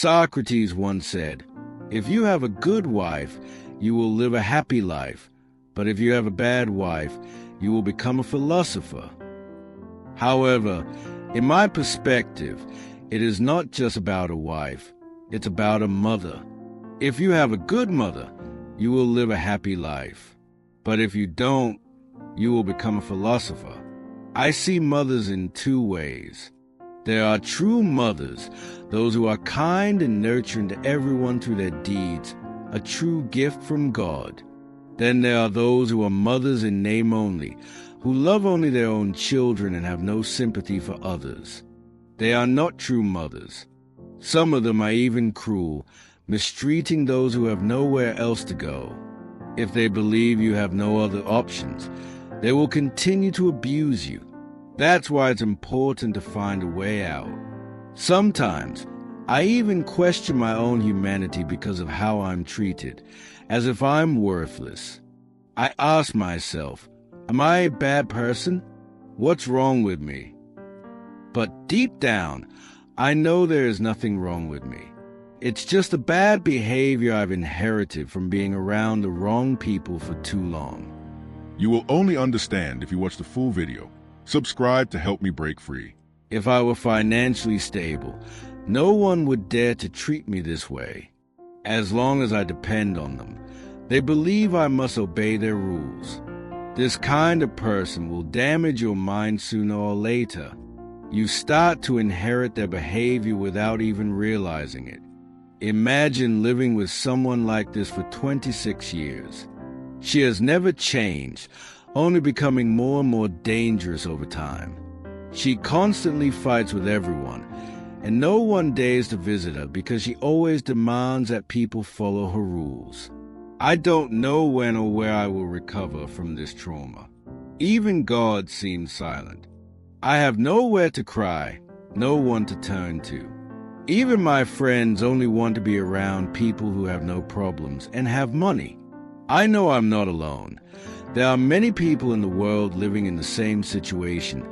Socrates once said, "If you have a good wife, you will live a happy life. But if you have a bad wife, you will become a philosopher." However, in my perspective, it is not just about a wife, it's about a mother. If you have a good mother, you will live a happy life. But if you don't, you will become a philosopher. I see mothers in two ways. There are true mothers, those who are kind and nurturing to everyone through their deeds, a true gift from God. Then there are those who are mothers in name only, who love only their own children and have no sympathy for others. They are not true mothers. Some of them are even cruel, mistreating those who have nowhere else to go. If they believe you have no other options, they will continue to abuse you. That's why it's important to find a way out. Sometimes, I even question my own humanity because of how I'm treated, as if I'm worthless. I ask myself, am I a bad person? What's wrong with me? But deep down, I know there is nothing wrong with me. It's just the bad behavior I've inherited from being around the wrong people for too long. You will only understand if you watch the full video. Subscribe to help me break free. If I were financially stable, no one would dare to treat me this way. As long as I depend on them, they believe I must obey their rules. This kind of person will damage your mind sooner or later. You start to inherit their behavior without even realizing it. Imagine living with someone like this for 26 years. She has never changed, only becoming more and more dangerous over time. She constantly fights with everyone, and no one dares to visit her because she always demands that people follow her rules. I don't know when or where I will recover from this trauma. Even God seems silent. I have nowhere to cry, no one to turn to. Even my friends only want to be around people who have no problems and have money. I know I'm not alone. There are many people in the world living in the same situation,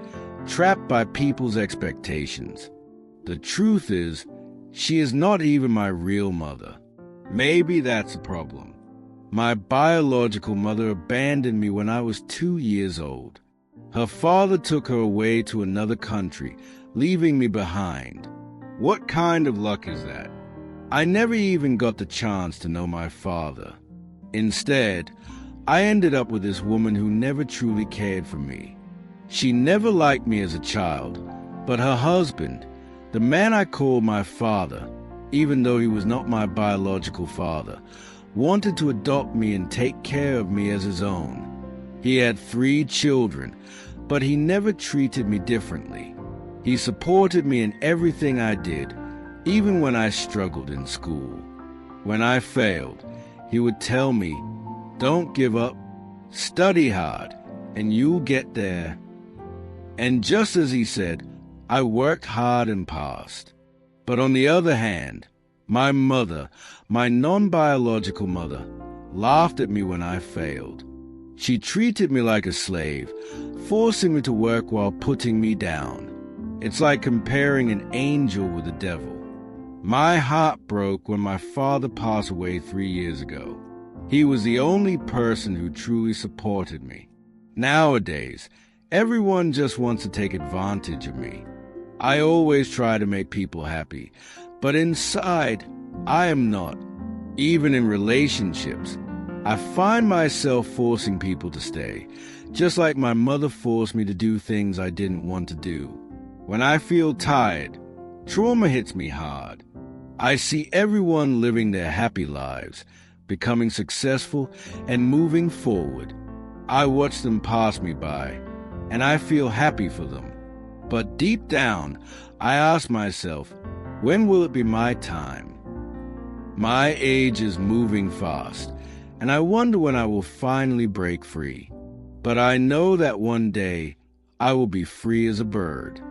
trapped by people's expectations. The truth is, she is not even my real mother. Maybe that's a problem. My biological mother abandoned me when I was 2 years old. Her father took her away to another country, leaving me behind. What kind of luck is that? I never even got the chance to know my father. Instead, I ended up with this woman who never truly cared for me. She never liked me as a child, but her husband, the man I called my father, even though he was not my biological father, wanted to adopt me and take care of me as his own. He had 3 children, but he never treated me differently. He supported me in everything I did, even when I struggled in school. When I failed, he would tell me, "Don't give up, study hard, and you'll get there." And just as he said, I worked hard and passed. But on the other hand, my mother, my non-biological mother, laughed at me when I failed. She treated me like a slave, forcing me to work while putting me down. It's like comparing an angel with the devil. My heart broke when my father passed away 3 years ago. He was the only person who truly supported me. Nowadays, everyone just wants to take advantage of me. I always try to make people happy, but inside, I am not. Even in relationships, I find myself forcing people to stay, just like my mother forced me to do things I didn't want to do. When I feel tired, trauma hits me hard. I see everyone living their happy lives, becoming successful and moving forward. I watch them pass me by, and I feel happy for them. But deep down, I ask myself, when will it be my time? My age is moving fast, and I wonder when I will finally break free. But I know that one day I will be free as a bird.